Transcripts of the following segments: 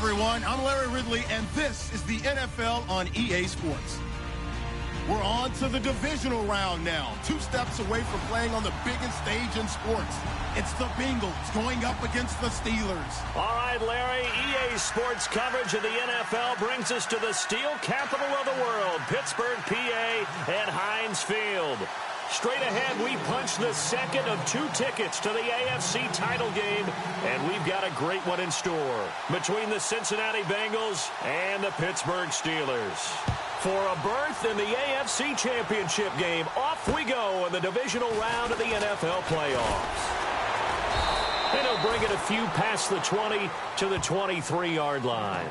everyone. I'm Larry Ridley, and this is the NFL on EA Sports. We're on to the divisional round now, 2 steps away from playing on the biggest stage in sports. It's the Bengals going up against the Steelers. All right, Larry, EA Sports coverage of the NFL brings us to the steel capital of the world, Pittsburgh, PA, and Heinz Field. Straight ahead, we punch the second of 2 tickets to the AFC title game, and we've got a great one in store between the Cincinnati Bengals and the Pittsburgh Steelers. For a berth in the AFC Championship game, off we go in the divisional round of the NFL playoffs. And he'll bring it a few past the 20 to the 23-yard line.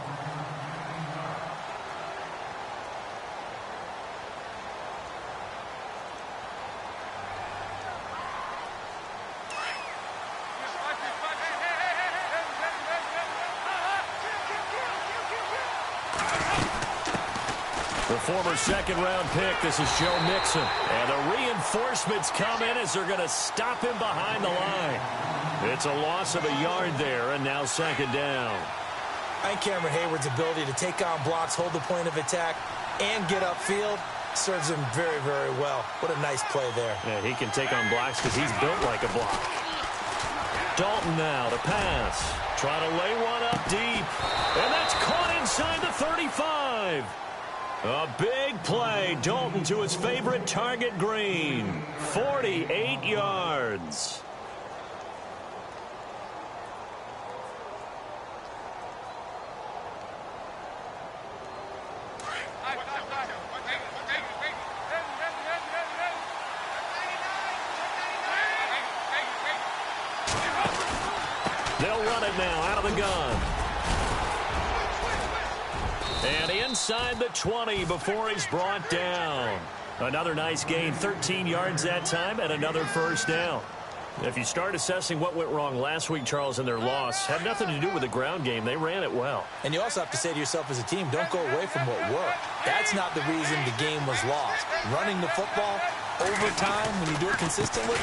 The former second-round pick, this is Joe Mixon. And the reinforcements come in as they're going to stop him behind the line. It's a loss of a yard there, and now second down. And Cameron Hayward's ability to take on blocks, hold the point of attack, and get upfield serves him very, very well. What a nice play there. Yeah, he can take on blocks because he's built like a block. Dalton now to pass. Try to lay one up deep. And that's caught inside the 35. A big play. Dalton to his favorite target, Green. 48 yards. They'll run it now out of the gun. And inside the 20 before he's brought down. Another nice gain, 13 yards that time, and another first down. If you start assessing what went wrong last week, Charles, in their loss, had nothing to do with the ground game. They ran it well. And you also have to say to yourself as a team, don't go away from what worked. That's not the reason the game was lost. Running the football over time, when you do it consistently,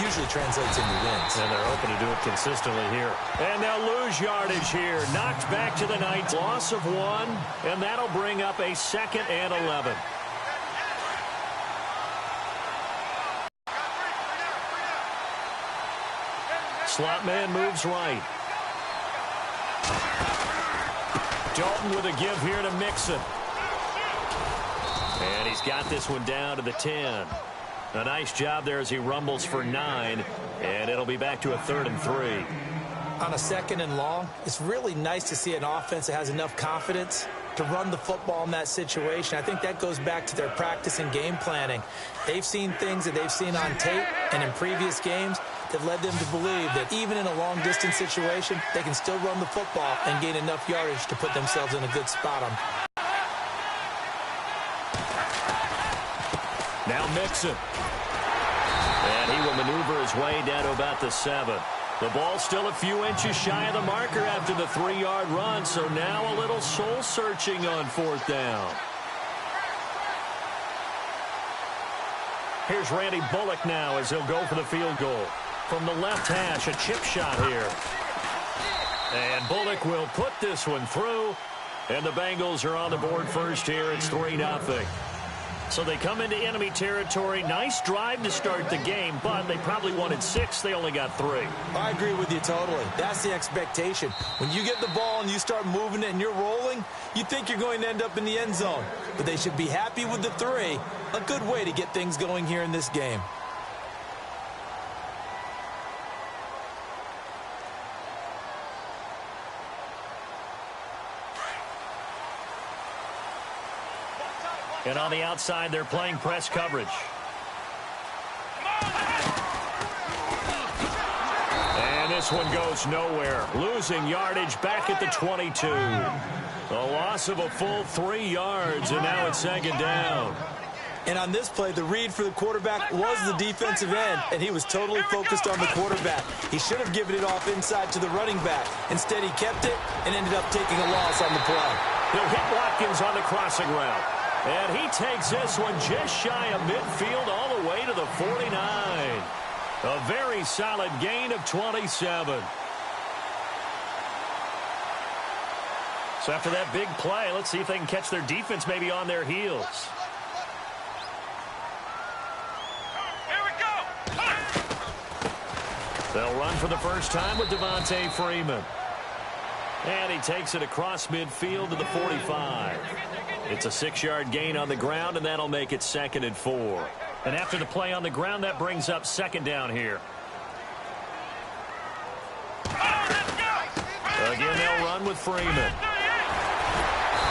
usually translates into wins. And they're hoping to do it consistently here. And they'll lose yardage here. Knocked back to the 9th. Loss of 1, and that'll bring up a 2nd and 11. Slot man moves right. Dalton with a give here to Mixon. And he's got this one down to the 10. A nice job there as he rumbles for 9. And it'll be back to a 3rd and 3. On a 2nd and long, it's really nice to see an offense that has enough confidence to run the football in that situation. I think that goes back to their practice and game planning. They've seen things that they've seen on tape and in previous games that led them to believe that even in a long-distance situation, they can still run the football and gain enough yardage to put themselves in a good spot on. Now Mixon. And he will maneuver his way down to about the 7. The ball still a few inches shy of the marker after the 3-yard run, so now a little soul-searching on 4th down. Here's Randy Bullock now as he'll go for the field goal. From the left hash, a chip shot here. And Bullock will put this one through, and the Bengals are on the board first here. It's 3-0. So they come into enemy territory. Nice drive to start the game, but they probably wanted 6. They only got 3. I agree with you totally. That's the expectation. When you get the ball and you start moving it and you're rolling, you think you're going to end up in the end zone. But they should be happy with the 3. A good way to get things going here in this game. And on the outside, they're playing press coverage. And this one goes nowhere. Losing yardage back at the 22. A loss of a full 3 yards, and now it's 2nd down. And on this play, the read for the quarterback was the defensive end, and he was totally focused on the quarterback. He should have given it off inside to the running back. Instead, he kept it and ended up taking a loss on the play. He'll hit Watkins on the crossing route. And he takes this one just shy of midfield all the way to the 49. A very solid gain of 27. So after that big play, let's see if they can catch their defense maybe on their heels. Here we go. They'll run for the first time with Devontae Freeman. And he takes it across midfield to the 45. It's a 6-yard gain on the ground, and that'll make it 2nd and 4. And after the play on the ground, that brings up 2nd down here. Again, they'll run with Freeman.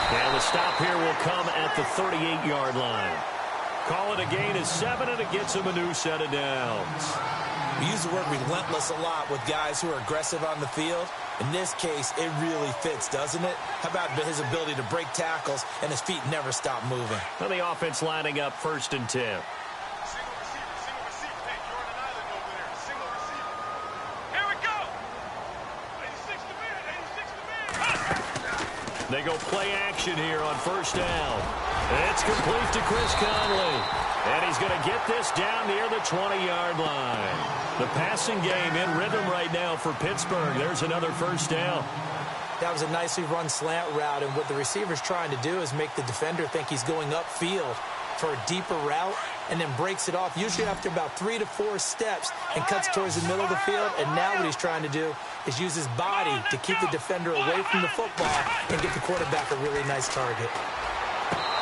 And the stop here will come at the 38-yard line. Call it a gain of 7, and it gets him a new set of downs. We use the word relentless a lot with guys who are aggressive on the field. In this case, it really fits, doesn't it? How about his ability to break tackles and his feet never stop moving? Well, the offense lining up 1st and 10. Single receiver. Hey, you're on an island over there. Single receiver. Here we go. 86 to man. They go play action here on 1st down. It's complete to Chris Conley. And he's going to get this down near the 20-yard line. The passing game in rhythm right now for Pittsburgh. There's another 1st down. That was a nicely run slant route, and what the receiver's trying to do is make the defender think he's going upfield for a deeper route and then breaks it off, usually after about 3 to 4 steps, and cuts towards the middle of the field. And now what he's trying to do is use his body to keep the defender away from the football and get the quarterback a really nice target.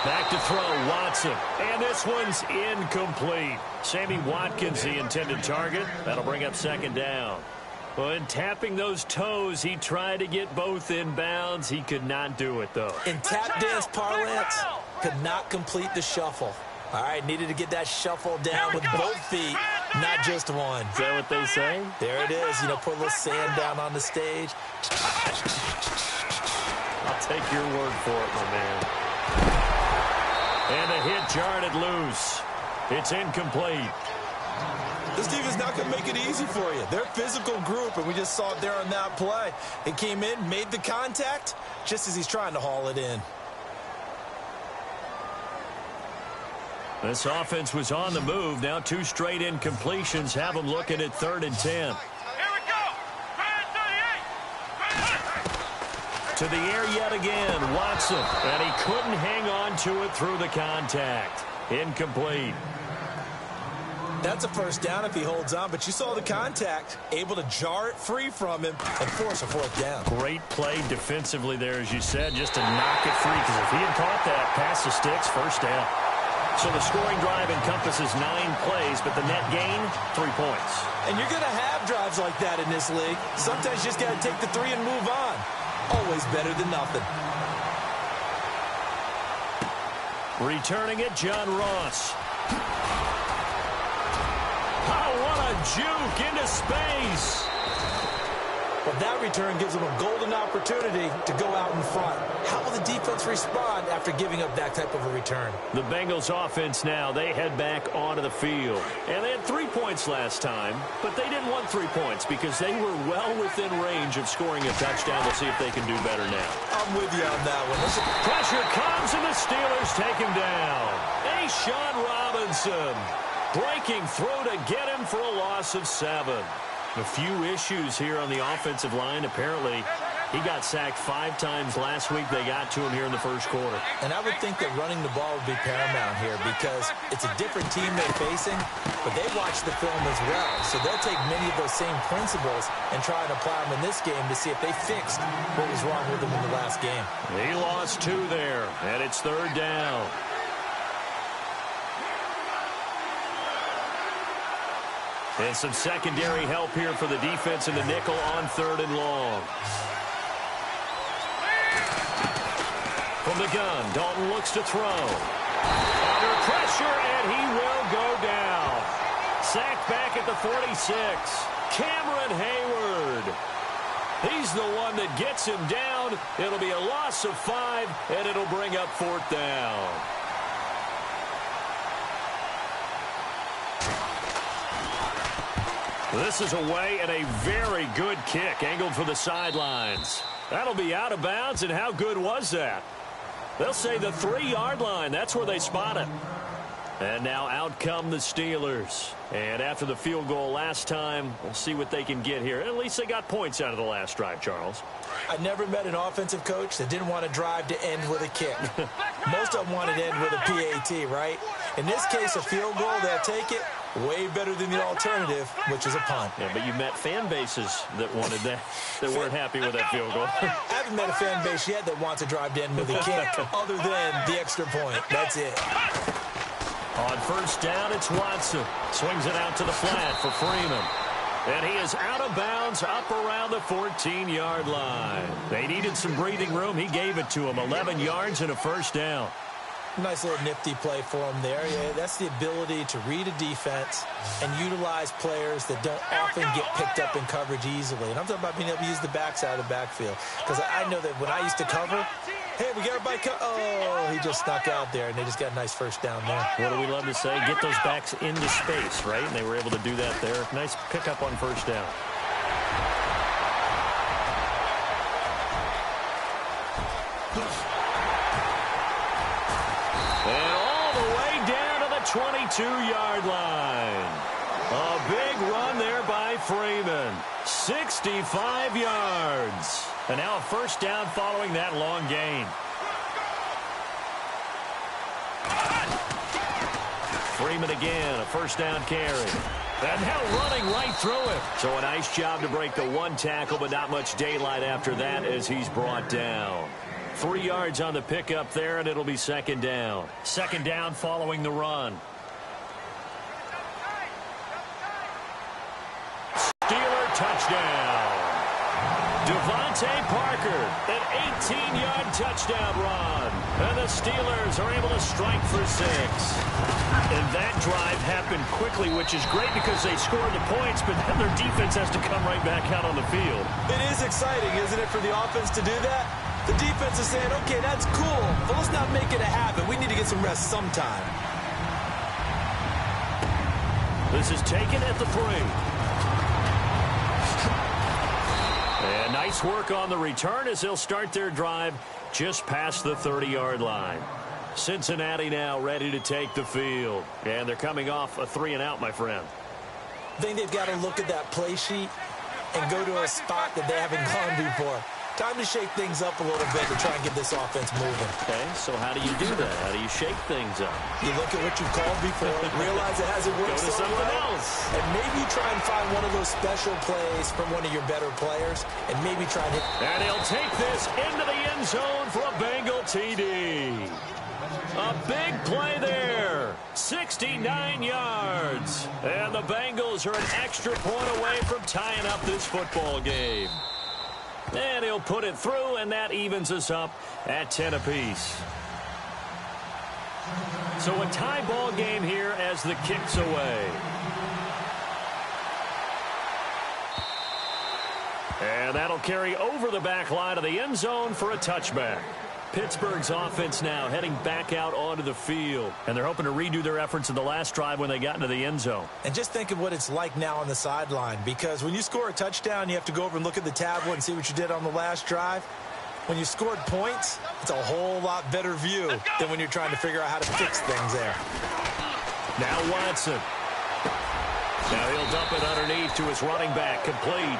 Back to throw, Watson. And this one's incomplete. Sammy Watkins, the intended target. That'll bring up 2nd down. Well, in tapping those toes, he tried to get both in bounds. He could not do it, though. In tap dance parlance, could not complete the shuffle. All right, needed to get that shuffle down with both feet, not just one. Is that what they say? There it is. You know, put a little sand down on the stage. I'll take your word for it, my man. And the hit jarred it loose. It's incomplete. This defense not going to make it easy for you. They're a physical group, and we just saw it there on that play. It came in, made the contact, just as he's trying to haul it in. This offense was on the move. Now 2 straight incompletions have them looking at 3rd and 10. Here we go. To the air yet again, Watson. And he couldn't hang on to it through the contact. Incomplete. That's a 1st down if he holds on, but you saw the contact, able to jar it free from him and force a 4th down. Great play defensively there, as you said, just to knock it free, because if he had caught that, pass the sticks, 1st down. So the scoring drive encompasses 9 plays, but the net gain, 3 points. And you're going to have drives like that in this league. Sometimes you just got to take the 3 and move on. Always better than nothing. Returning it, John Ross. Oh, what a juke into space. But that return gives them a golden opportunity to go out in front. How will the defense respond after giving up that type of a return? The Bengals offense now, they head back onto the field. And they had 3 points last time, but they didn't want 3 points because they were well within range of scoring a touchdown. We'll see if they can do better now. I'm with you on that one. Pressure comes, and the Steelers take him down. Sean Robinson breaking through to get him for a loss of 7. A few issues here on the offensive line. Apparently, he got sacked 5 times last week. They got to him here in the first quarter. And I would think that running the ball would be paramount here because it's a different team they're facing, but they watch the film as well. So they'll take many of those same principles and try and apply them in this game to see if they fixed what was wrong with them in the last game. He lost 2 there, and it's 3rd down. And some secondary help here for the defense in the nickel on 3rd and long. From the gun, Dalton looks to throw. Under pressure, and he will go down. Sacked back at the 46. Cameron Hayward. He's the one that gets him down. It'll be a loss of 5, and it'll bring up 4th down. This is away, and a very good kick angled for the sidelines. That'll be out of bounds, and how good was that? They'll say the 3-yard line. That's where they spot it. And now out come the Steelers. And after the field goal last time, we'll see what they can get here. At least they got points out of the last drive, Charles. I never met an offensive coach that didn't want to drive to end with a kick. Most of them wanted to end with a PAT, right? In this case, a field goal, they'll take it. Way better than the alternative, which is a punt. Yeah, but you met fan bases that wanted that, that weren't happy with that field goal. I haven't met a fan base yet that wants to drive to end with a kick other than the extra point. That's it. On first down, it's Watson. Swings it out to the flat for Freeman. And he is out of bounds up around the 14-yard line. They needed some breathing room. He gave it to him. 11 yards and a first down. Nice little nifty play for him there. Yeah, that's the ability to read a defense and utilize players that don't often get picked up in coverage easily. And I'm talking about being able to use the backside of the backfield. Because I know that when I used to cover, hey, we got everybody oh, he just snuck out there, and they just got a nice first down there. What do we love to say? Get those backs into space, right? And they were able to do that there. Nice pickup on first down. And all the way down to the 22-yard line. A big run there by Freeman. 65 yards. And now a first down following that long gain. Freeman again, a first down carry. And now running right through it. So a nice job to break the one tackle, but not much daylight after that as he's brought down. 3 yards on the pickup there, and it'll be second down. Second down following the run. Steeler touchdown. Devontae Parker, an 18-yard touchdown run. And the Steelers are able to strike for 6. And that drive happened quickly, which is great because they scored the points, but then their defense has to come right back out on the field. It is exciting, isn't it, for the offense to do that? The defense is saying, okay, that's cool, but let's not make it a habit. We need to get some rest sometime. This is taken at the 3. And nice work on the return as they'll start their drive just past the 30-yard line. Cincinnati now ready to take the field. And they're coming off a 3-and-out, my friend. I think they've got to look at that play sheet and go to a spot that they haven't gone before. Time to shake things up a little bit to try and get this offense moving. Okay, so how do you do that? How do you shake things up? You look at what you've called before, realize it hasn't worked Go to so something well, else. and maybe try and find one of those special plays from one of your better players, and maybe try and hit. And he'll take this into the end zone for a Bengal TD. A big play there. 69 yards. And the Bengals are an extra point away from tying up this football game. And he'll put it through, and that evens us up at 10 apiece. So a tie ball game here as the kick's away. And that'll carry over the back line of the end zone for a touchback. Pittsburgh's offense now heading back out onto the field. And they're hoping to redo their efforts in the last drive when they got into the end zone. And just think of what it's like now on the sideline, because when you score a touchdown, you have to go over and look at the tablet and see what you did on the last drive. When you scored points, it's a whole lot better view than when you're trying to figure out how to fix things there. Now Watson. Now he'll dump it underneath to his running back, complete.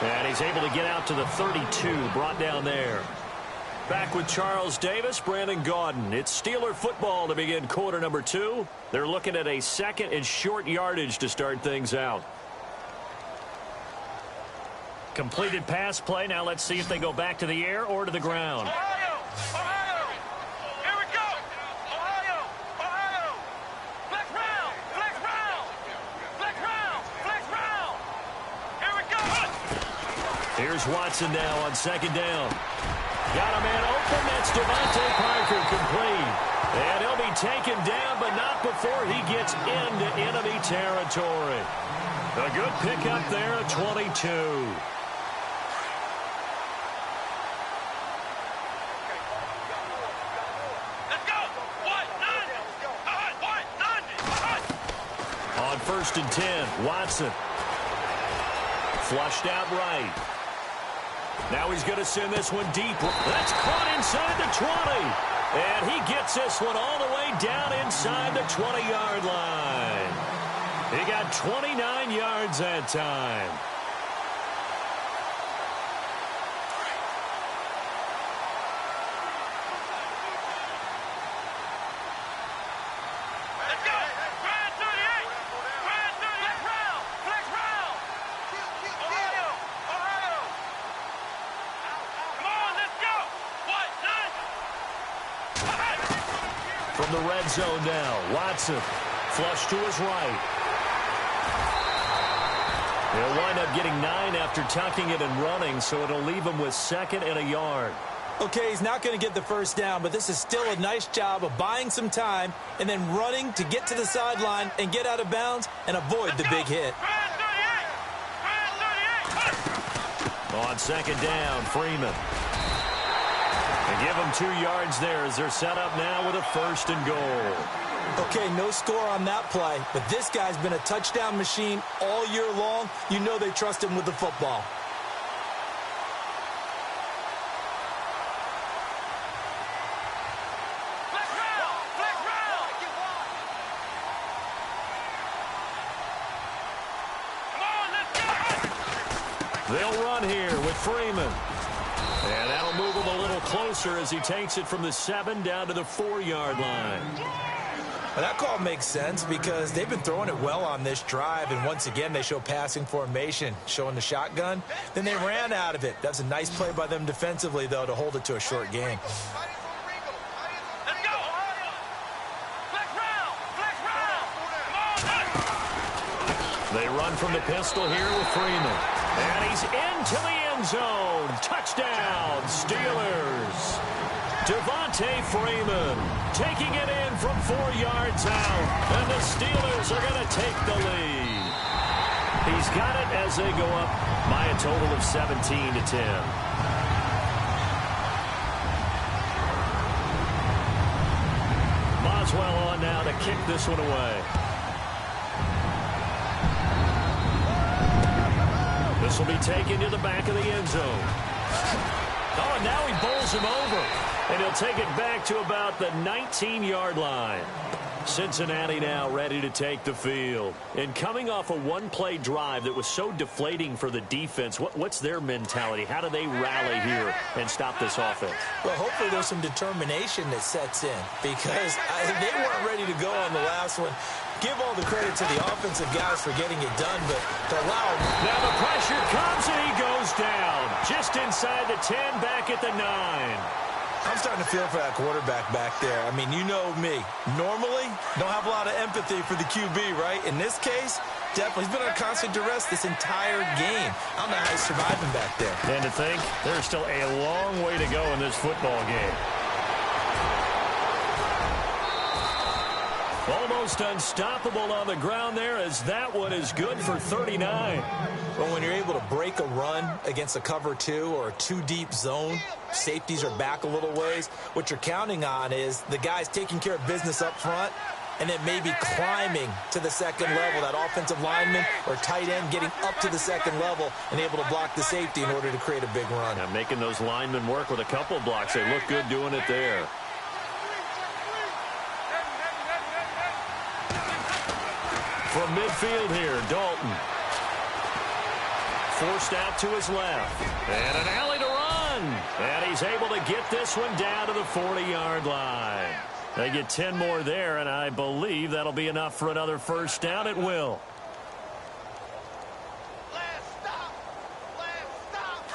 And he's able to get out to the 32, brought down there. Back with Charles Davis, Brandon Gaudin. It's Steeler football to begin quarter number 2. They're looking at a second and short yardage to start things out. Completed pass play. Now let's see if they go back to the air or to the ground. Ohio! Ohio! Here we go! Ohio! Ohio! Flex round! Flex round! Flex round! Flex round! Here we go! Here's Watson now on second down. Got a man open. That's Devontae Parker, complete. And he'll be taken down, but not before he gets into enemy territory. A good pickup there at 22. Let's go! What? 90! What? 90! On first and 10, Watson. Flushed out right. Now he's going to send this one deep. That's caught inside the 20. And he gets this one all the way down inside the 20-yard line. He got 29 yards that time. Let's go. Grind 38. Grind 38. Flex round. Flex round. Ohio. Ohio. Come on, let's go. What? Nine. From the red zone now, Watson. Flush to his right. He'll wind up getting 9 after tucking it and running, so it'll leave him with 2nd and a yard. Okay, he's not going to get the first down, but this is still a nice job of buying some time and then running to get to the sideline and get out of bounds and avoid the big hit. Grind 38. Grind 38. On 2nd down, Freeman. They give him 2 yards there as they're set up now with a 1st and goal. Okay, no score on that play, but this guy's been a touchdown machine all year long. You know they trust him with the football. Flex round. Flex round. Come on, let's go. They'll run here with Freeman. And that'll move him a little closer as he takes it from the 7 down to the 4-yard line. Well, that call makes sense because they've been throwing it well on this drive, and once again they show passing formation, showing the shotgun. Then they ran out of it. That's a nice play by them defensively, though, to hold it to a short game. Let's go. Flex round. Flex round. Come on, They run from the pistol here with Freeman. And he's into the end zone. Touchdown, Steelers. Devontae Freeman taking it in from 4 yards out. And the Steelers are going to take the lead. He's got it as they go up by a total of 17-10. Boswell on now to kick this one away. This will be taken to the back of the end zone. Oh, and now he bowls him over. And he'll take it back to about the 19-yard line. Cincinnati now ready to take the field. And coming off a one-play drive that was so deflating for the defense, what's their mentality? How do they rally here and stop this offense? Well, hopefully there's some determination that sets in because they weren't ready to go on the last one. Give all the credit to the offensive guys for getting it done, but to allow... Now the pressure comes and he goes down. Just inside the 10, back at the 9. I'm starting to feel for that quarterback back there. I mean, you know me. Normally, don't have a lot of empathy for the QB, right? In this case, definitely. He's been under constant duress this entire game. I don't know how he's surviving back there. And to think, there's still a long way to go in this football game. Almost unstoppable on the ground there as that one is good for 39. But when you're able to break a run against a cover 2 or a 2-deep zone, safeties are back a little ways. What you're counting on is the guys taking care of business up front and then maybe climbing to the second level, that offensive lineman or tight end getting up to the second level and able to block the safety in order to create a big run. And making those linemen work with a couple blocks. They look good doing it there. From midfield here, Dalton. Forced out to his left. And an alley to run. And he's able to get this one down to the 40-yard line. They get 10 more there, and I believe that'll be enough for another first down. It will. Last stop. Last stop.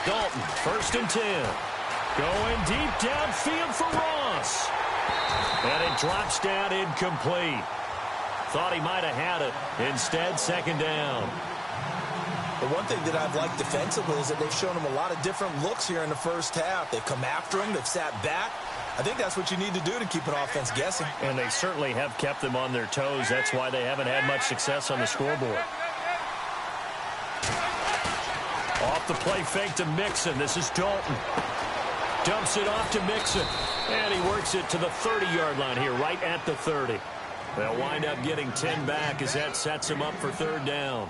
Dalton, 1st and 10. Going deep downfield for Ross. And it drops down incomplete. Thought he might have had it. Instead, 2nd down. The one thing that I've liked defensively is that they've shown him a lot of different looks here in the first half. They've come after him. They've sat back. I think that's what you need to do to keep an offense guessing. And they certainly have kept them on their toes. That's why they haven't had much success on the scoreboard. Off the play fake to Mixon. This is Dalton. Dumps it off to Mixon. And he works it to the 30-yard line here, right at the 30. They'll wind up getting 10 back as that sets him up for 3rd down.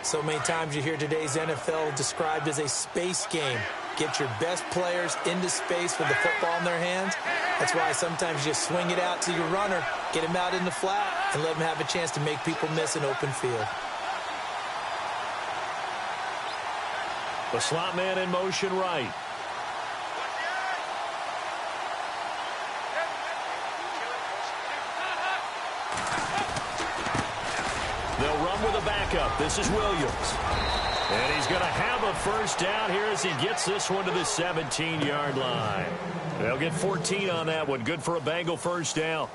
So many times you hear today's NFL described as a space game. Get your best players into space with the football in their hands. That's why sometimes you just swing it out to your runner, get him out in the flat, and let him have a chance to make people miss an open field. The slot man in motion right. They'll run with a backup. This is Williams. And he's going to have a first down here as he gets this one to the 17-yard line. They'll get 14 on that one. Good for a Bengal first down.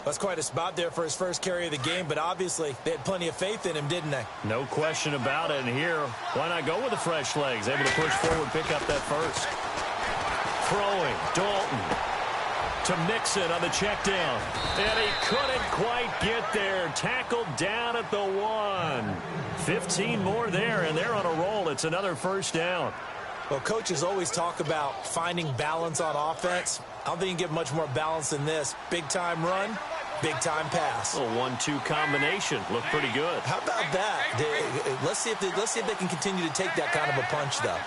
That's quite a spot there for his first carry of the game, but obviously they had plenty of faith in him, didn't they? No question about it. And here, why not go with the fresh legs? Able to push forward, pick up that first. Throwing, Dalton to Mixon on the check down. And he couldn't quite get there. Tackled down at the 1. 15 more there, and they're on a roll. It's another first down. Well, coaches always talk about finding balance on offense. I don't think you can get much more balance than this. Big-time run, big-time pass. A 1-2 combination. Looked pretty good. How about that? Let's see if they can continue to take that kind of a punch, though.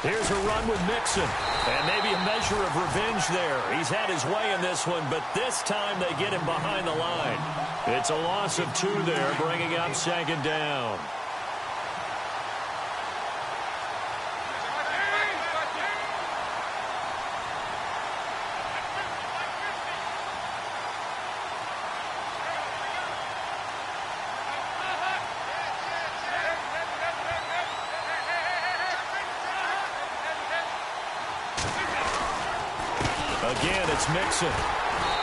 Here's a run with Mixon. And maybe a measure of revenge there. He's had his way in this one, but this time they get him behind the line. It's a loss of 2 there, bringing up second down. Again, it's Mixon.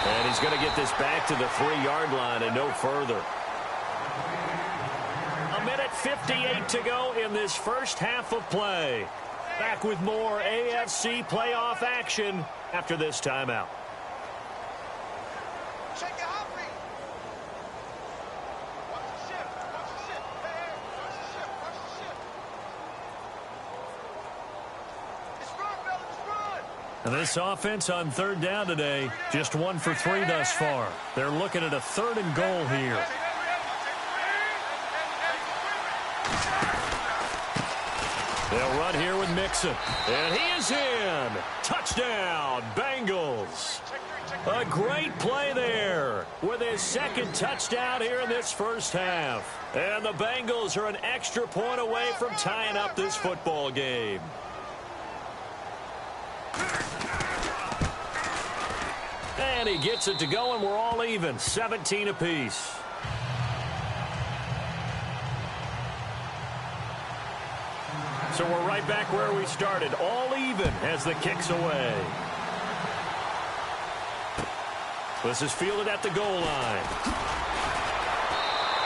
And he's going to get this back to the 3-yard line and no further. 1:58 to go in this first half of play. Back with more AFC playoff action after this timeout. And this offense on third down today, just 1 for 3 thus far. They're looking at a 3rd and goal here. They'll run here with Mixon. And he is in. Touchdown, Bengals. A great play there with his 2nd touchdown here in this first half. And the Bengals are an extra point away from tying up this football game. And he gets it to go, and we're all even, 17 apiece. So we're right back where we started, all even as the kick's away. This is fielded at the goal line.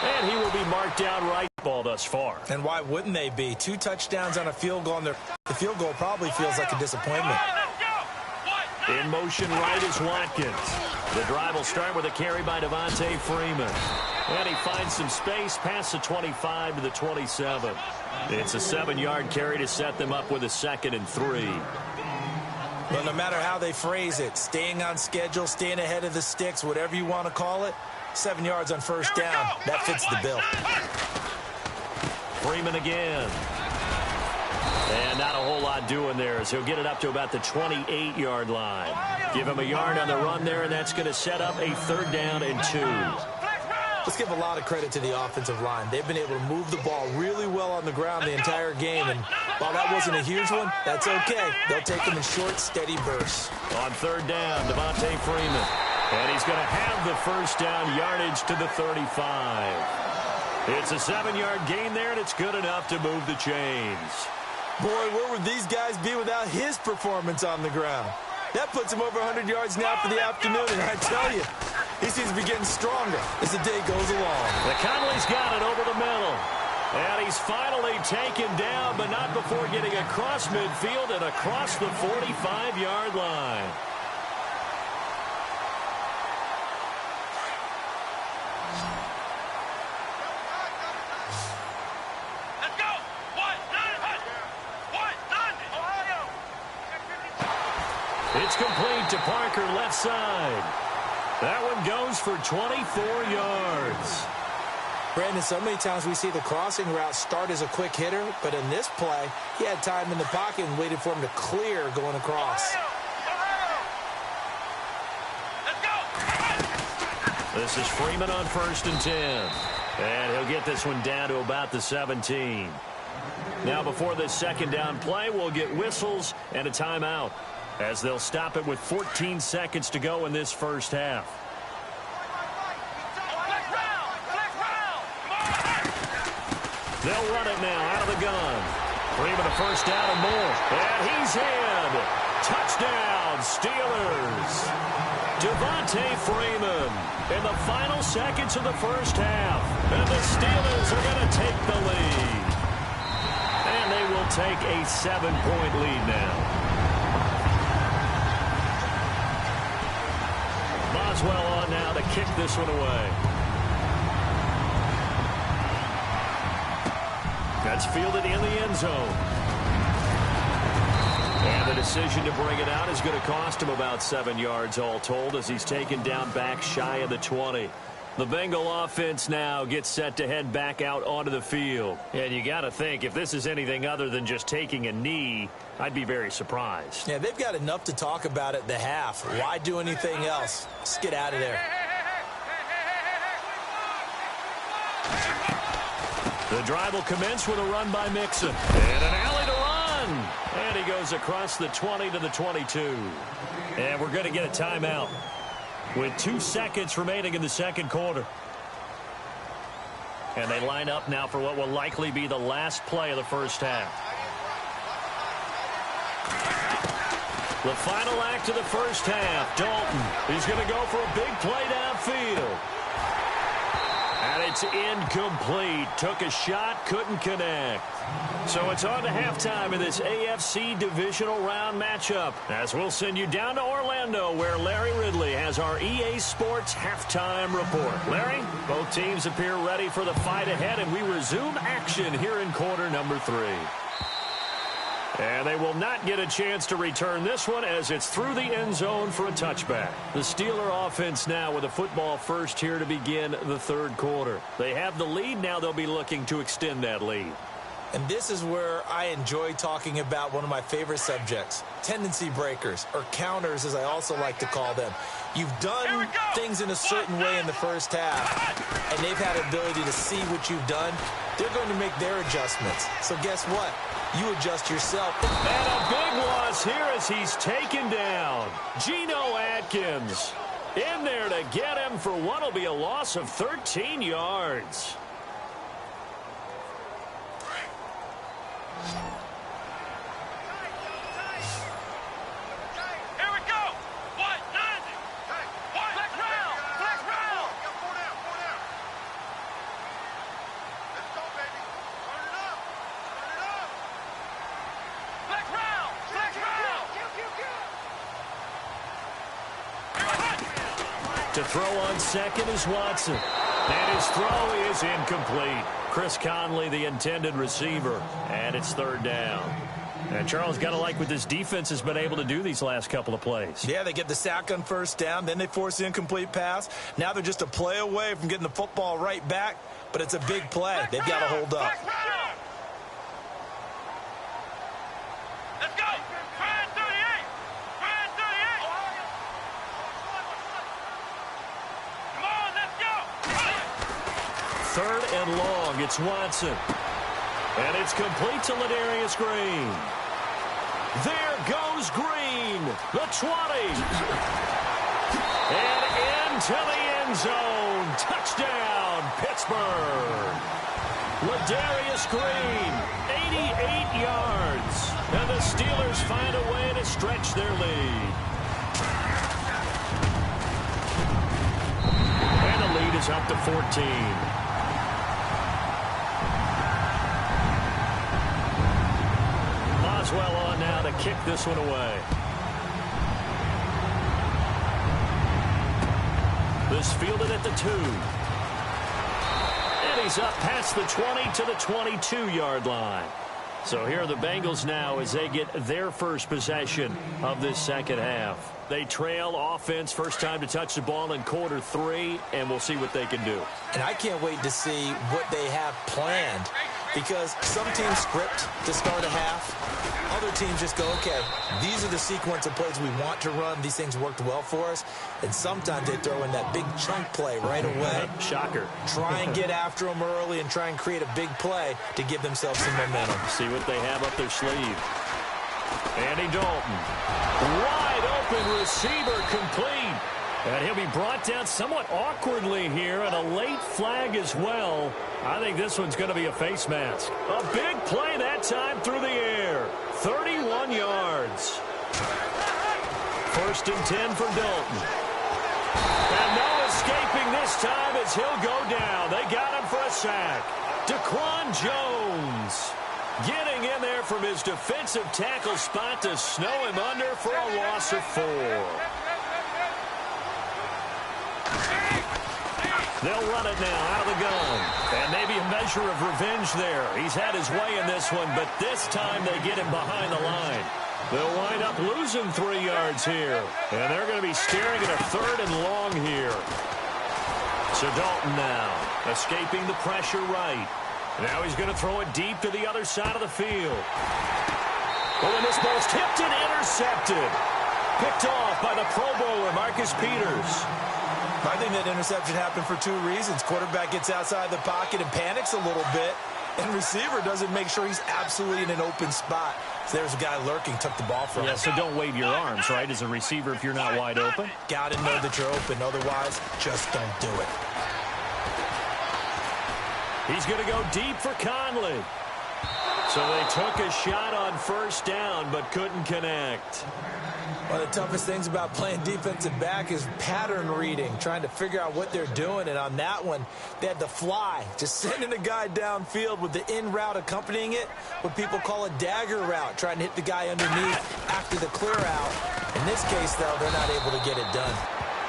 And he will be marked down right ball thus far. And why wouldn't they be? 2 touchdowns on a field goal, and the field goal probably feels like a disappointment. In motion right is Watkins. The drive will start with a carry by Devontae Freeman. And he finds some space past the 25 to the 27. It's a 7-yard carry to set them up with a 2nd and 3. Well, no matter how they phrase it, staying on schedule, staying ahead of the sticks, whatever you want to call it, 7 yards on first down, that fits the bill. Freeman again. And not a whole lot doing there as he'll get it up to about the 28-yard line. Give him a yard on the run there, and that's going to set up a 3rd down and 2. Let's give a lot of credit to the offensive line. They've been able to move the ball really well on the ground the entire game, and while that wasn't a huge one, that's okay. They'll take them in short, steady bursts. On 3rd down, Devontae Freeman. And he's going to have the first down yardage to the 35. It's a 7-yard gain there, and it's good enough to move the chains. Boy, where would these guys be without his performance on the ground? That puts him over 100 yards now for the afternoon, and I tell you, he seems to be getting stronger as the day goes along. The Conley's got it over the middle. And he's finally taken down, but not before getting across midfield and across the 45-yard line. It's complete to Parker, left side. That one goes for 24 yards. Brandon, so many times we see the crossing route start as a quick hitter, but in this play, he had time in the pocket and waited for him to clear going across. This is Freeman on 1st and 10. And he'll get this one down to about the 17. Now before this second down play, we'll get whistles and a timeout, as they'll stop it with 14 seconds to go in this first half. They'll run it now out of the gun. Freeman a first down and more. And he's in. Touchdown, Steelers. Devontae Freeman in the final seconds of the first half. And the Steelers are going to take the lead. And they will take a 7-point lead now. Boswell on now to kick this one away. That's fielded in the end zone. And the decision to bring it out is going to cost him about 7 yards all told, as he's taken down back shy of the 20. The Bengal offense now gets set to head back out onto the field. And you got to think, if this is anything other than just taking a knee, I'd be very surprised. Yeah, they've got enough to talk about at the half. Why do anything else? Just get out of there. The drive will commence with a run by Mixon. And an alley to run. And he goes across the 20 to the 22. And we're going to get a timeout with 2 seconds remaining in the second quarter. And they line up now for what will likely be the last play of the first half. The final act of the first half. Dalton, he's going to go for a big play downfield. And it's incomplete. Took a shot, couldn't connect. So it's on to halftime in this AFC divisional round matchup, as we'll send you down to Orlando, where Larry Ridley has our EA Sports halftime report. Larry, both teams appear ready for the fight ahead, and we resume action here in quarter number 3. And they will not get a chance to return this one, as it's through the end zone for a touchback. The Steeler offense now with a football first here to begin the third quarter. They have the lead. Now they'll be looking to extend that lead. And this is where I enjoy talking about one of my favorite subjects, tendency breakers, or counters as I also like to call them. You've done things in a certain way in the first half, and they've had the ability to see what you've done. They're going to make their adjustments. So guess what? You adjust yourself. And a big loss here as he's taken down. Geno Atkins in there to get him for what will be a loss of 13 yards. To throw on second is Watson. And his throw is incomplete. Chris Conley, the intended receiver. And it's third down. And Charles, got to like what this defense has been able to do these last couple of plays. Yeah, they get the sack on first down. Then they force the incomplete pass. Now they're just a play away from getting the football right back. But it's a big play. They've got to hold up. Third and long, it's Watson. And it's complete to Ladarius Green. There goes Green, the 20. And into the end zone. Touchdown, Pittsburgh. Ladarius Green, 88 yards. And the Steelers find a way to stretch their lead. And the lead is up to 14. Boswell on now to kick this one away. This fielded at the 2. And he's up past the 20 to the 22-yard line. So here are the Bengals now as they get their first possession of this second half. They trail offense, first time to touch the ball in quarter 3, and we'll see what they can do. And I can't wait to see what they have planned, because some teams script to start a half. Other teams just go, okay, these are the sequence of plays we want to run. These things worked well for us. And sometimes they throw in that big chunk play right away. Shocker. Try and get after them early and try and create a big play to give themselves some momentum. See what they have up their sleeve. Andy Dalton. Wide open receiver complete. And he'll be brought down somewhat awkwardly here, and a late flag as well. I think this one's going to be a face mask. A big play that time through the air. 31 yards. First and 10 for Dalton. And no escaping this time as he'll go down. They got him for a sack. Daquan Jones getting in there from his defensive tackle spot to snow him under for a loss of 4. They'll run it now out of the gun. And maybe a measure of revenge there. He's had his way in this one, but this time they get him behind the line. They'll wind up losing 3 yards here. And they're going to be staring at a 3rd and long here. So Dalton now escaping the pressure right. Now he's going to throw it deep to the other side of the field. Oh, and this ball's tipped and intercepted. Picked off by the Pro Bowler, Marcus Peters. I think that interception happened for 2 reasons. Quarterback gets outside the pocket and panics a little bit, and receiver doesn't make sure he's absolutely in an open spot. So there's a guy lurking, took the ball from him. Yeah, so don't wave your arms, right, as a receiver if you're not wide open. Got to know that you're open. Otherwise, just don't do it. He's going to go deep for Conley. So they took a shot on first down but couldn't connect. One of the toughest things about playing defensive back is pattern reading, trying to figure out what they're doing. And on that one, they had to fly, just sending a guy downfield with the in route accompanying it, what people call a dagger route, trying to hit the guy underneath after the clear out. In this case, though, they're not able to get it done.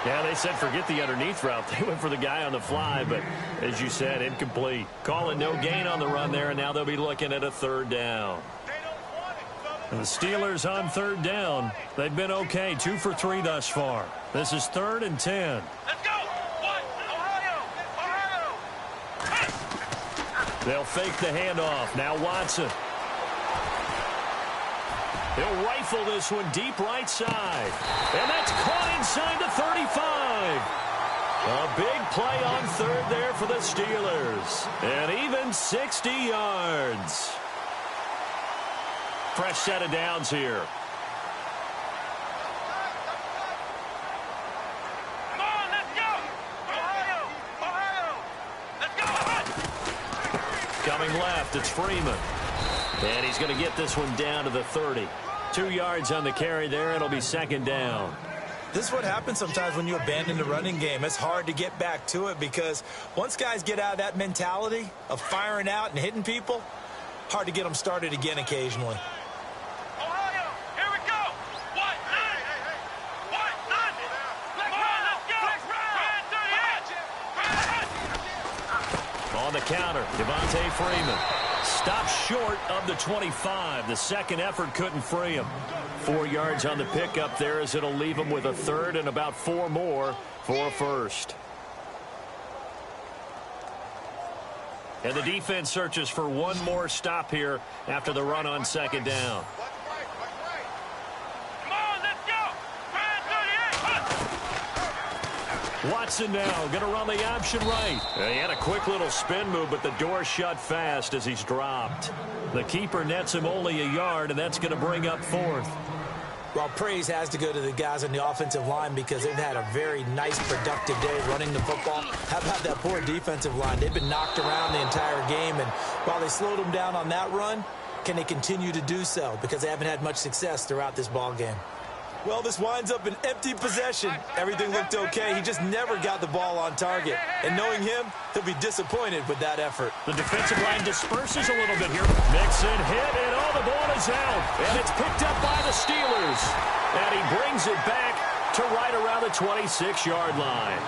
Yeah, they said forget the underneath route. They went for the guy on the fly, but as you said, incomplete. Calling no gain on the run there, and now they'll be looking at a 3rd down. And the Steelers on 3rd down. They've been okay, 2 for 3 thus far. This is 3rd and 10. Let's go! What? Ohio! Ohio! They'll fake the handoff. Now Watson. He'll rifle this one deep right side. And that's caught inside the 35. A big play on 3rd there for the Steelers. And even 60 yards. Fresh set of downs here. Come on, let's go! Ohio! Ohio! Let's go! Coming left, it's Freeman. And he's going to get this one down to the 30. 2 yards on the carry there. It'll be 2nd down. This is what happens sometimes when you abandon the running game. It's hard to get back to it because once guys get out of that mentality of firing out and hitting people, hard to get them started again occasionally. Ohio! Here we go! What? What? Let's run! Let's go! Let's run! On the counter, Devontae Freeman. Stops short of the 25. The second effort couldn't free him. 4 yards on the pickup there as it'll leave him with a 3rd and about 4 more for a 1st. And the defense searches for one more stop here after the run on 2nd down. Come on, let's go! Watson now going to run the option right. He had a quick little spin move, but the door shut fast as he's dropped. The keeper nets him only a yard, and that's going to bring up 4th. Well, praise has to go to the guys on the offensive line because they've had a very nice, productive day running the football. How about that poor defensive line? They've been knocked around the entire game, and while they slowed them down on that run, can they continue to do so? Because they haven't had much success throughout this ball game. Well, this winds up an empty possession. Everything looked okay. He just never got the ball on target. And knowing him, he'll be disappointed with that effort. The defensive line disperses a little bit here. Mixon hit, and all the ball is out. And it's picked up by the Steelers. And he brings it back to right around the 26-yard line.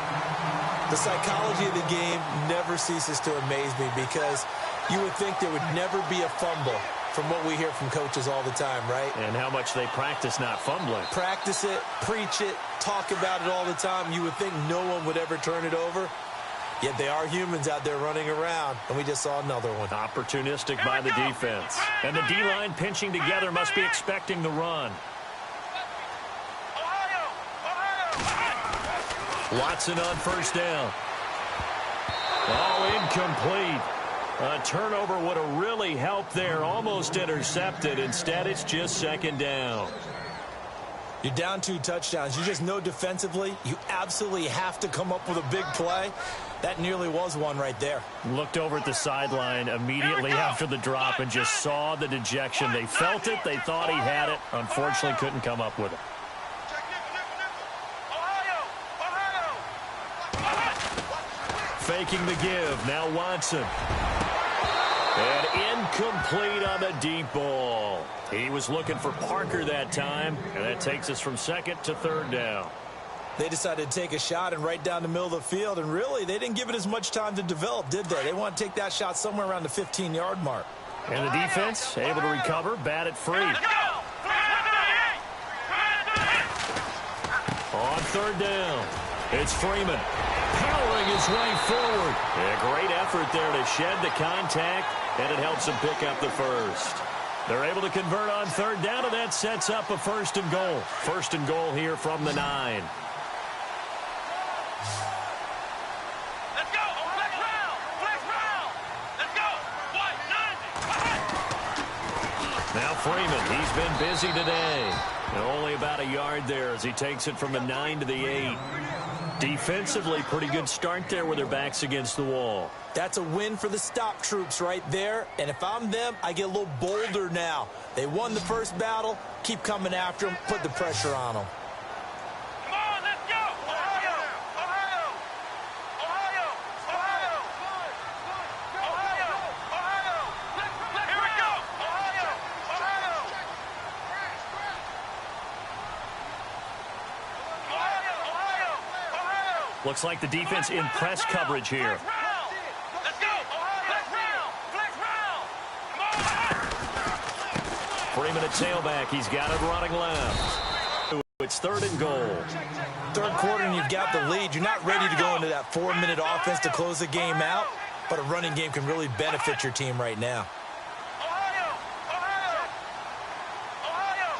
The psychology of the game never ceases to amaze me because you would think there would never be a fumble from what we hear from coaches all the time, right? And how much they practice not fumbling. Practice it, preach it, talk about it all the time. You would think no one would ever turn it over. Yet they are humans out there running around, and we just saw another one. Opportunistic by the defense. And the D-line pinching together must be expecting the run. Watson on first down. Oh, incomplete. A turnover would have really helped there. Almost intercepted. Instead, it's just second down. You're down 2 touchdowns. You just know defensively you absolutely have to come up with a big play. That nearly was one right there. Looked over at the sideline immediately after the drop and just saw the dejection. They felt it. They thought he had it. Unfortunately, couldn't come up with it. Faking the give. Now Watson. And incomplete on the deep ball. He was looking for Parker that time, and that takes us from second to third down. They decided to take a shot and right down the middle of the field, and really, they didn't give it as much time to develop, did they? They want to take that shot somewhere around the 15-yard mark. And the defense able to recover, batted free. On third down, it's Freeman. Powering his way forward. A great effort there to shed the contact, and it helps him pick up the first. They're able to convert on third down, and that sets up a first and goal. First and goal here from the 9. Let's go. Flex round. Flex round. Let's go. White, 90. Now Freeman, he's been busy today. And only about a yard there as he takes it from the 9 to the 8. Defensively, pretty good start there with their backs against the wall. That's a win for the stop troops right there. And if I'm them, I get a little bolder now. They won the first battle. Keep coming after them. Put the pressure on them. Come on, let's go. Ohio. Ohio. Ohio. Ohio. Ohio. Ohio. Here we go. Ohio. Ohio. Ohio. Ohio. Ohio. Looks like the defense in press coverage here. Let's go. Flex round. Flex round. Come on. Freeman at tailback. He's got it running left. It's third and goal. Third quarter and you've got the lead. You're not ready to go into that 4-minute offense to close the game out, but a running game can really benefit your team right now. Ohio. Ohio. Ohio.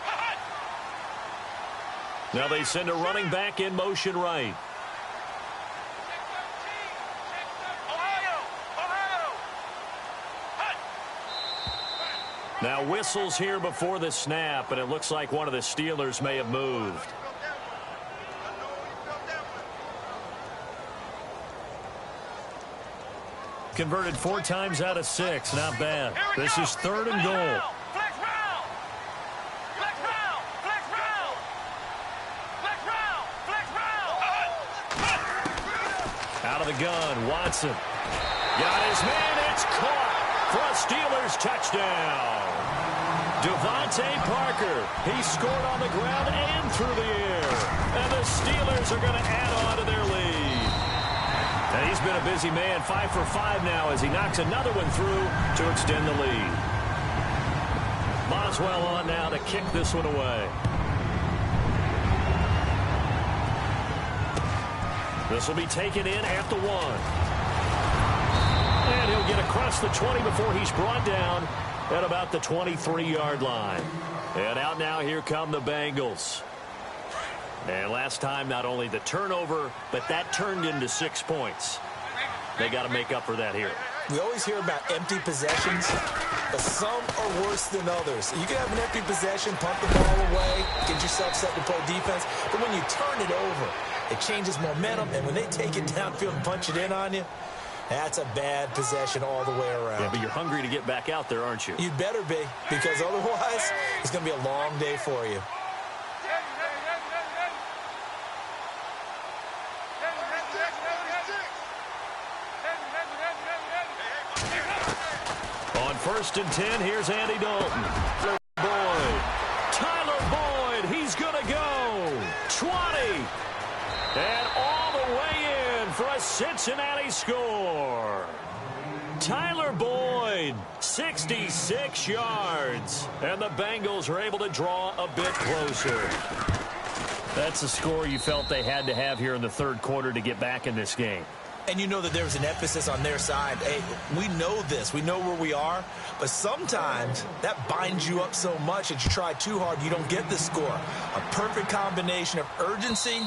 Ohio. Now they send a running back in motion right. Ohio. Ohio. Now whistles here before the snap, and it looks like one of the Steelers may have moved. Converted 4 times out of 6. Not bad. This is third and goal. Flex round. Flex round. Flex round. Flex round. Flex round. Out of the gun, Watson. Got his man. It's caught for a Steelers touchdown. Devontae Parker. He scored on the ground and through the air. And the Steelers are going to add on to their lead. And he's been a busy man, 5 for 5 now as he knocks another one through to extend the lead. Boswell on now to kick this one away. This will be taken in at the 1. And he'll get across the 20 before he's brought down at about the 23-yard line. And out now, here come the Bengals. And last time, not only the turnover, but that turned into 6 points. They got to make up for that here. We always hear about empty possessions, but some are worse than others. You can have an empty possession, punt the ball away, get yourself set to play defense, but when you turn it over, it changes momentum, and when they take it downfield and punch it in on you, that's a bad possession all the way around. Yeah, but you're hungry to get back out there, aren't you? You'd better be, because otherwise, it's going to be a long day for you. On 1st and 10, here's Andy Dalton. Boyd. Tyler Boyd, he's going to go. 20. And all the way in for a Cincinnati score. Tyler Boyd line. 66 yards. And the Bengals are able to draw a bit closer. That's a score you felt they had to have here in the third quarter to get back in this game. And you know that there's an emphasis on their side. Hey, we know this. We know where we are. But sometimes that binds you up so much that you try too hard, you don't get the score. A perfect combination of urgency,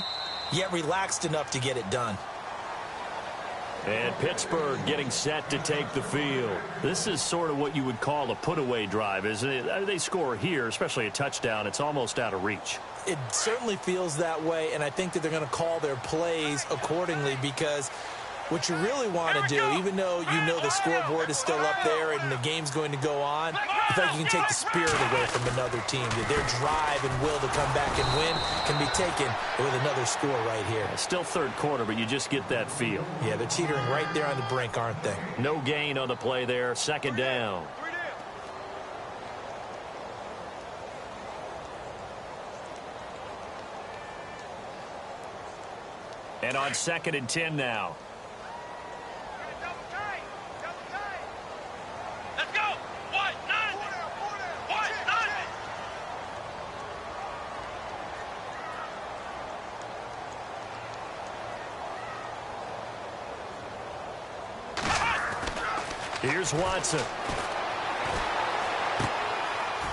yet relaxed enough to get it done. And Pittsburgh getting set to take the field. This is sort of what you would call a put-away drive, isn't it? They score here, especially a touchdown. It's almost out of reach. It certainly feels that way, and I think that they're going to call their plays accordingly because what you really want to do, even though you know the scoreboard is still up there and the game's going to go on, I feel like you can take the spirit away from another team. Their drive and will to come back and win can be taken with another score right here. Still third quarter, but you just get that feel. Yeah, they're teetering right there on the brink, aren't they? No gain on the play there. Second down. And on 2nd and 10 now. Let's go. What? None. What? None. Here's Watson.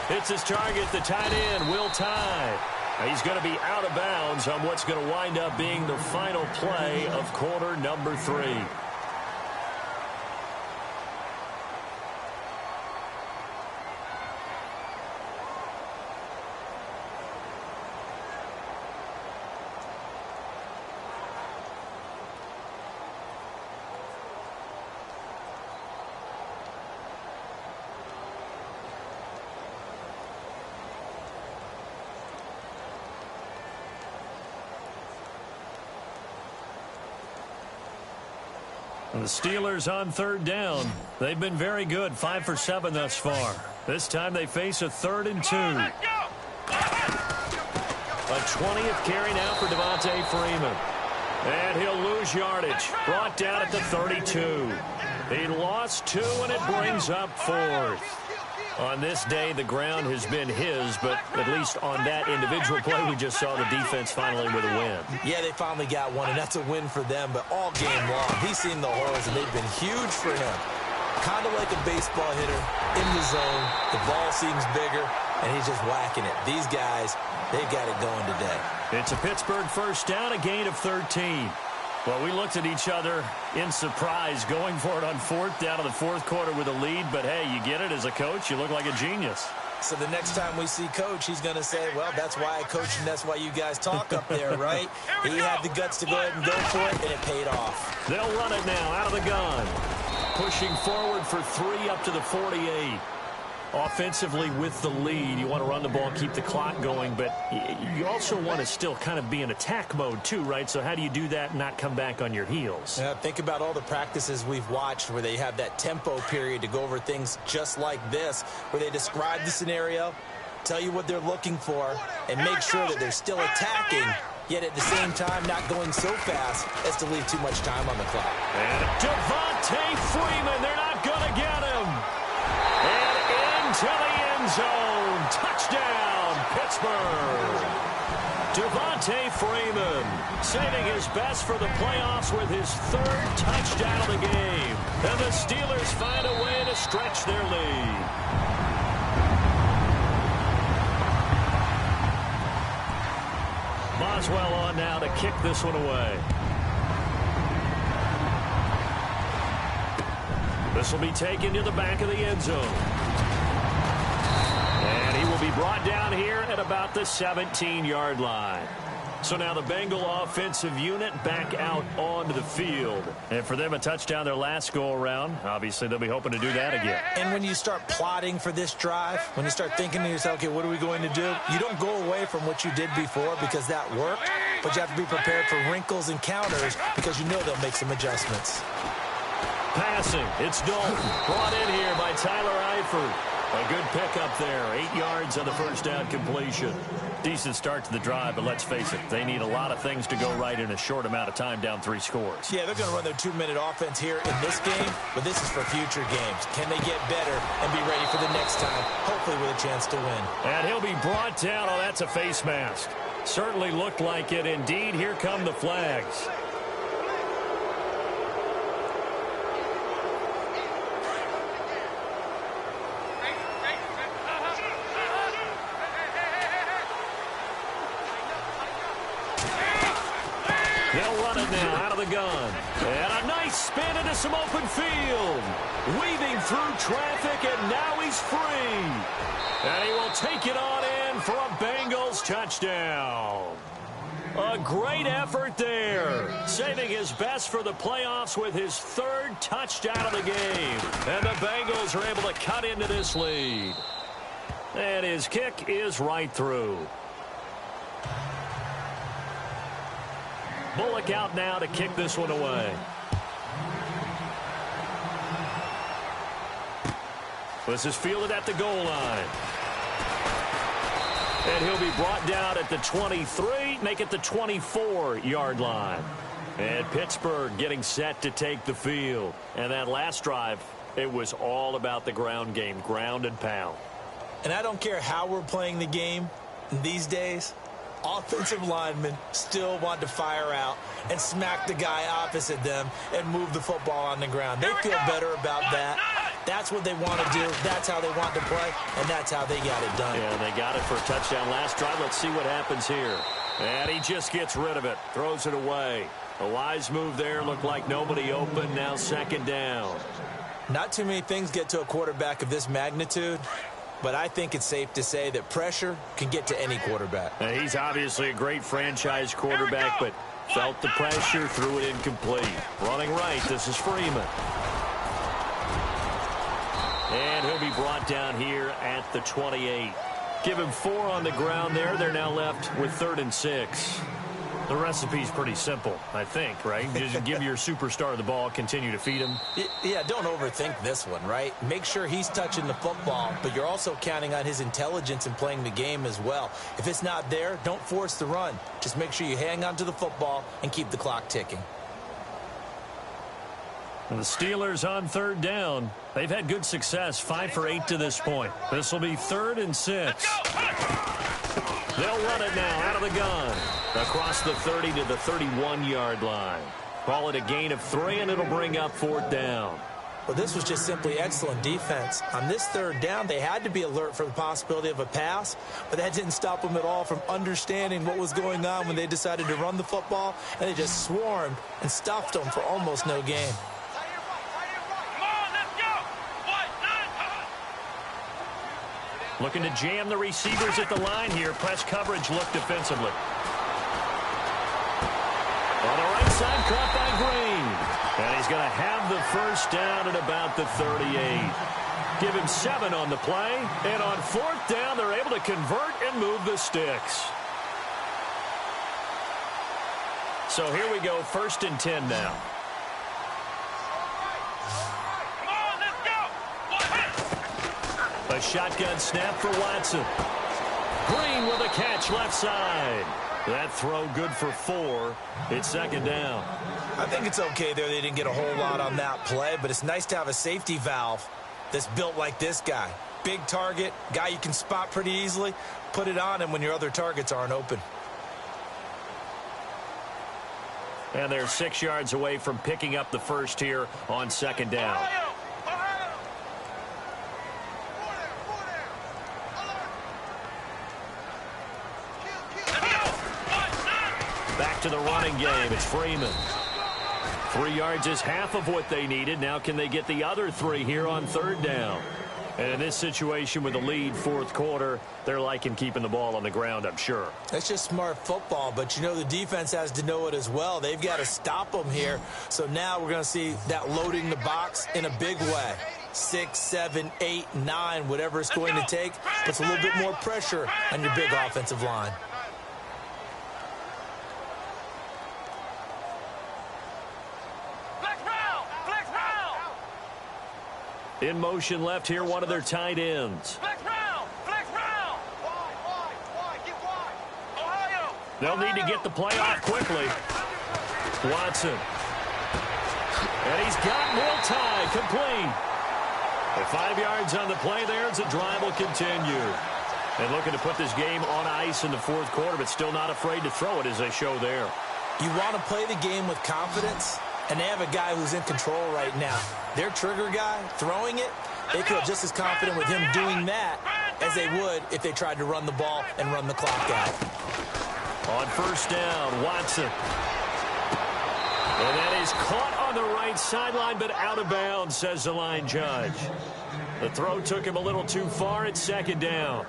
Hits his target, the tight end, Will Tye. He's going to be out of bounds on what's going to wind up being the final play of quarter number 3. The Steelers on third down. They've been very good, 5 for 7 thus far. This time they face a 3rd and 2. A 20th carry now for Devontae Freeman. And he'll lose yardage. Brought down at the 32. He lost 2, and it brings up 4th. On this day, the ground has been his, but at least on that individual play, we just saw the defense finally with a win. Yeah, they finally got one, and that's a win for them, but all game long, he's seen the holes, and they've been huge for him. Kind of like a baseball hitter in the zone. The ball seems bigger, and he's just whacking it. These guys, they've got it going today. It's a Pittsburgh first down, a gain of 13. Well, we looked at each other in surprise going for it on 4th down in the 4th quarter with a lead. But, hey, you get it as a coach. You look like a genius. So the next time we see Coach, he's going to say, well, that's why I coach and that's why you guys talk up there, right? He had the guts to go ahead and go for it, and it paid off. They'll run it now out of the gun. Pushing forward for 3 up to the 48. Offensively with the lead, you want to run the ball, keep the clock going, but you also want to still kind of be in attack mode too, right? So how do you do that and not come back on your heels? Yeah, think about all the practices we've watched where they have that tempo period to go over things just like this, where they describe the scenario, tell you what they're looking for, and make sure that they're still attacking, yet at the same time not going so fast as to leave too much time on the clock. And Devontae Freeman, they're not going to get him. And into the end zone. Touchdown, Pittsburgh. Devontae Freeman saving his best for the playoffs with his 3rd touchdown of the game. And the Steelers find a way to stretch their lead. Boswell on now to kick this one away. This will be taken to the back of the end zone. And he will be brought down here at about the 17-yard line. So now the Bengal offensive unit back out onto the field. And for them, a touchdown their last go-around. Obviously, they'll be hoping to do that again. And when you start plotting for this drive, when you start thinking to yourself, okay, what are we going to do? You don't go away from what you did before because that worked, but you have to be prepared for wrinkles and counters because you know they'll make some adjustments. Passing, it's Dalton. Brought in here by Tyler Eifert. A good pickup there. 8 yards on the first down completion. Decent start to the drive, but let's face it, they need a lot of things to go right in a short amount of time, down 3 scores. Yeah, they're going to run their 2-minute offense here in this game, but this is for future games. Can they get better and be ready for the next time, hopefully with a chance to win? And he'll be brought down. Oh, that's a face mask. Certainly looked like it. Indeed, here come the flags. They'll run it now out of the gun. And a nice spin into some open field. Weaving through traffic, and now he's free. And he will take it on in for a Bengals touchdown. A great effort there. Saving his best for the playoffs with his 3rd touchdown of the game. And the Bengals are able to cut into this lead. And his kick is right through. Bullock out now to kick this one away. This is fielded at the goal line. And he'll be brought down at the 23, make it the 24-yard line. And Pittsburgh getting set to take the field. And that last drive, it was all about the ground game, ground and pound. And I don't care how we're playing the game these days, offensive linemen still want to fire out and smack the guy opposite them and move the football on the ground. They feel better about that. That's what they want to do. That's how they want to play, and that's how they got it done. Yeah, they got it for a touchdown last drive. Let's see what happens here. And he just gets rid of it, throws it away. A wise move there. Looked like nobody open. Now 2nd down. Not too many things get to a quarterback of this magnitude, but I think it's safe to say that pressure can get to any quarterback. He's obviously a great franchise quarterback, but felt the pressure, threw it incomplete. Running right, this is Freeman. And he'll be brought down here at the 28. Give him 4 on the ground there. They're now left with 3rd and 6. The recipe's pretty simple, I think, right? Just give your superstar the ball, continue to feed him. Yeah, don't overthink this one, right? Make sure he's touching the football, but you're also counting on his intelligence in playing the game as well. If it's not there, don't force the run. Just make sure you hang on to the football and keep the clock ticking. And the Steelers on 3rd down. They've had good success, 5 for 8 to this point. This will be 3rd and 6. They'll run it now out of the gun. Across the 30 to the 31-yard line. Call it a gain of 3, and it'll bring up 4th down. Well, this was just simply excellent defense. On this 3rd down, they had to be alert for the possibility of a pass, but that didn't stop them at all from understanding what was going on when they decided to run the football, and they just swarmed and stuffed them for almost no gain. Looking to jam the receivers at the line here. Press coverage look defensively. On the right side, caught by Green. And he's going to have the 1st down at about the 38. Give him 7 on the play. And on 4th down, they're able to convert and move the sticks. So here we go, 1st and 10 now. A shotgun snap for Watson. Green with a catch left side. That throw good for 4. It's 2nd down. I think it's okay there. They didn't get a whole lot on that play, but it's nice to have a safety valve that's built like this guy. Big target, guy you can spot pretty easily. Put it on him when your other targets aren't open. And they're 6 yards away from picking up the 1st here on 2nd down. Back to the running game. It's Freeman. 3 yards is half of what they needed. Now can they get the other 3 here on 3rd down? And in this situation with a lead 4th quarter, they're liking keeping the ball on the ground, I'm sure. That's just smart football, but you know the defense has to know it as well. They've got to stop them here. So now we're going to see that loading the box in a big way. 6, 7, 8, 9, whatever it's going to take, puts a little bit more pressure on your big offensive line. In motion left here, one of their tight ends. Flex round! Flex round! Wide, get wide! Ohio! They'll need to get the play off quickly. Watson. And he's got Miltai complete. With 5 yards on the play there, as the drive will continue. And looking to put this game on ice in the fourth quarter, but still not afraid to throw it as they show there. You want to play the game with confidence, and they have a guy who's in control right now. Their trigger guy, throwing it, they feel just as confident with him doing that as they would if they tried to run the ball and run the clock out. On first down, Watson. And that is caught on the right sideline, but out of bounds, says the line judge. The throw took him a little too far. It's second down.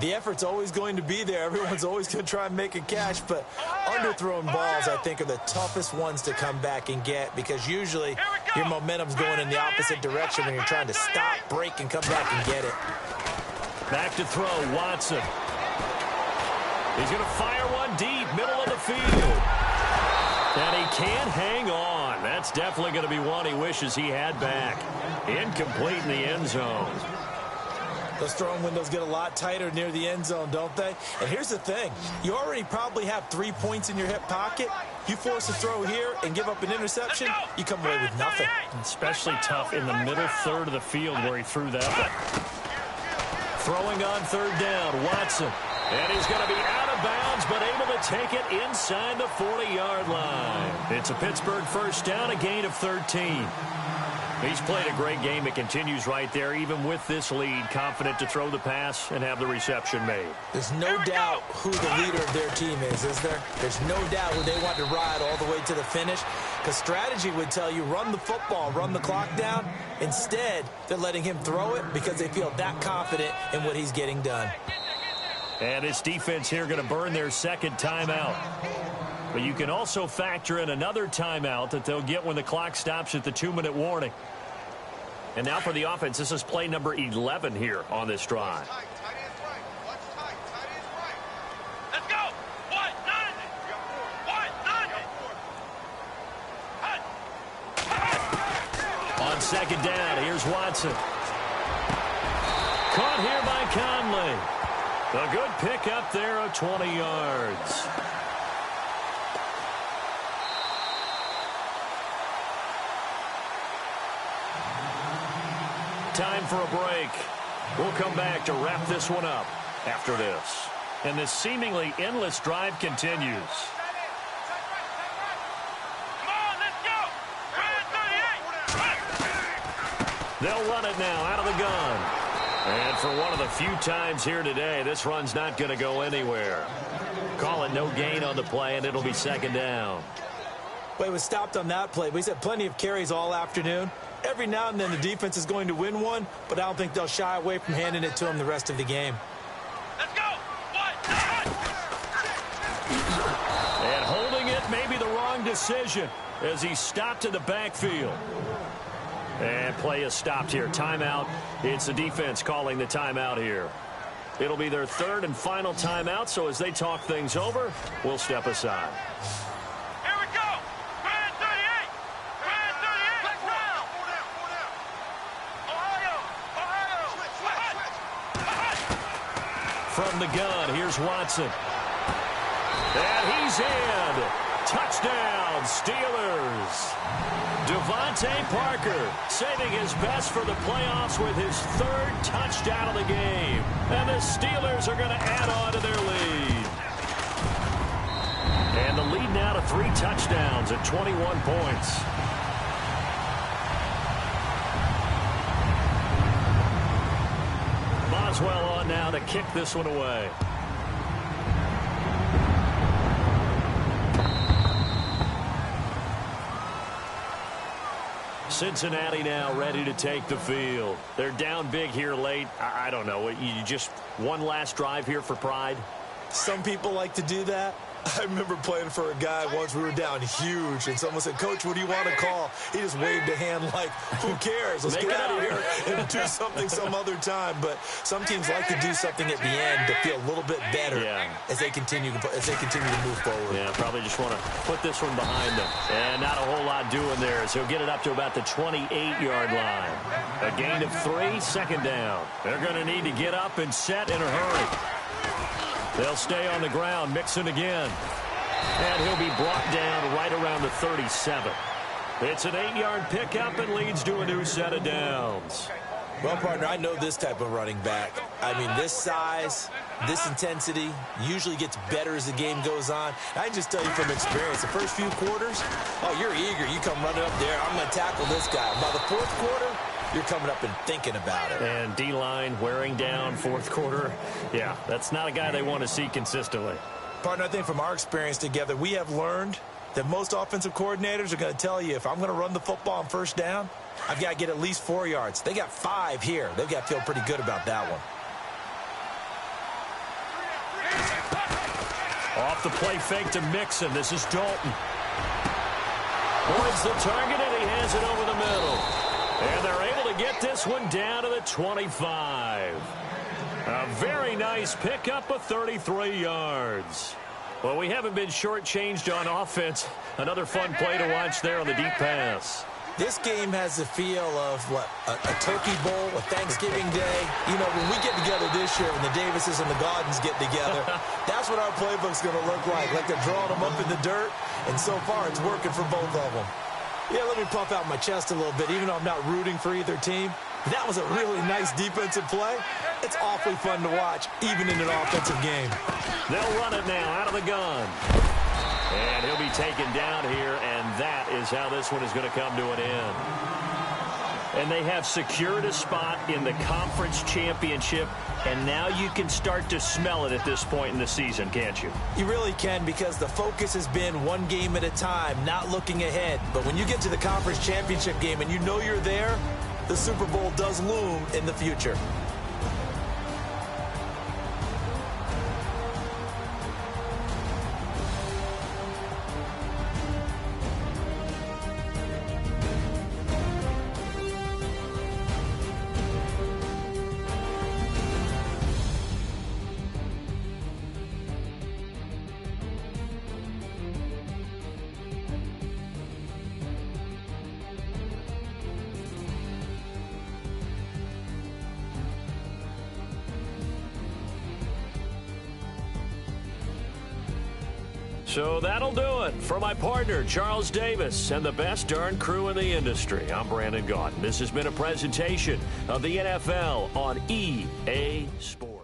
The effort's always going to be there. Everyone's always going to try and make a catch, but underthrown balls, I think, are the toughest ones to come back and get because usually your momentum's going in the opposite direction when you're trying to stop, break, and come back and get it. Back to throw, Watson. He's going to fire one deep, middle of the field. And he can't hang on. That's definitely going to be one he wishes he had back. Incomplete in the end zone. Those throwing windows get a lot tighter near the end zone, don't they? And here's the thing. You already probably have 3 points in your hip pocket. You force a throw here and give up an interception, you come away with nothing. Especially tough in the middle third of the field where he threw that one. Throwing on third down, Watson. And he's going to be out of bounds, but able to take it inside the 40-yard line. It's a Pittsburgh first down, a gain of 13. He's played a great game. It continues right there, even with this lead, confident to throw the pass and have the reception made. There's no doubt who the leader of their team is there? There's no doubt who they want to ride all the way to the finish, because strategy would tell you run the football, run the clock down. Instead, they're letting him throw it because they feel that confident in what he's getting done. And this defense here going to burn their second timeout. But you can also factor in another timeout that they'll get when the clock stops at the 2-minute warning. And now for the offense, this is play number 11 here on this drive. Let's go! What? None! What? None! On second down, here's Watson. Caught here by Conley. A good pick up there of 20 yards. Time for a break. We'll come back to wrap this one up after this. And this seemingly endless drive continues. Come on, let's go! Red 38! They'll run it now out of the gun. And for one of the few times here today, this run's not going to go anywhere. Call it no gain on the play, and it'll be second down. Well, he was stopped on that play, but he's had plenty of carries all afternoon. Every now and then the defense is going to win one, but I don't think they'll shy away from handing it to him the rest of the game. Let's go! What? And holding it may be the wrong decision as he stopped in the backfield. And play is stopped here. Timeout. It's the defense calling the timeout here. It'll be their third and final timeout, so as they talk things over, we'll step aside. Here we go! Red 38! Red 38! Let's round! Ohio! From the gun, here's Watson. And he's in. Touchdown, Steelers. Devontae Parker saving his best for the playoffs with his third touchdown of the game. And the Steelers are going to add on to their lead. And the lead now to 3 touchdowns at 21 points. Boswell on now to kick this one away. Cincinnati now ready to take the field. They're down big here late. I don't know. You just one last drive here for pride? Some people like to do that. I remember playing for a guy once. We were down huge, and someone said, "Coach, what do you want to call?" He just waved a hand like, "Who cares? Let's get out of here and do something some other time." But some teams like to do something at the end to feel a little bit better as they continue to move forward. Yeah, probably just want to put this one behind them. And not a whole lot doing there, as he'll get it up to about the 28-yard line. A gain of 3, second down. They're going to need to get up and set in a hurry. They'll stay on the ground, Mixon again. And he'll be brought down right around the 37. It's an 8-yard pickup and leads to a new set of downs. Well, partner, I know this type of running back. I mean, this size, this intensity usually gets better as the game goes on. I can just tell you from experience, the first few quarters, oh, you're eager. You come running up there, I'm going to tackle this guy. By the fourth quarter, you're coming up and thinking about it. And D-line wearing down fourth quarter. Yeah, that's not a guy they want to see consistently. Partner, I think from our experience together, we have learned that most offensive coordinators are going to tell you, if I'm going to run the football on first down, I've got to get at least 4 yards. They got 5 here. They've got to feel pretty good about that one. Off the play fake to Mixon. This is Dalton. Boyd's the target, and he hands it over the middle. And they're able to get this one down to the 25. A very nice pickup of 33 yards. Well, we haven't been shortchanged on offense. Another fun play to watch there on the deep pass. This game has the feel of, what, a turkey bowl, a Thanksgiving day. You know, when we get together this year, when the Davises and the Gaudens get together, that's what our playbook's going to look like. Like they're drawing them up in the dirt, and so far it's working for both of them. Yeah, let me puff out my chest a little bit, even though I'm not rooting for either team. That was a really nice defensive play. It's awfully fun to watch, even in an offensive game. They'll run it now out of the gun. And he'll be taken down here, and that is how this one is going to come to an end. And they have secured a spot in the conference championship, and now you can start to smell it at this point in the season, can't you? You really can, because the focus has been one game at a time, not looking ahead. But when you get to the conference championship game and you know you're there, the Super Bowl does loom in the future. So that'll do it for my partner, Charles Davis, and the best darn crew in the industry. I'm Brandon Gaudin. This has been a presentation of the NFL on EA Sports.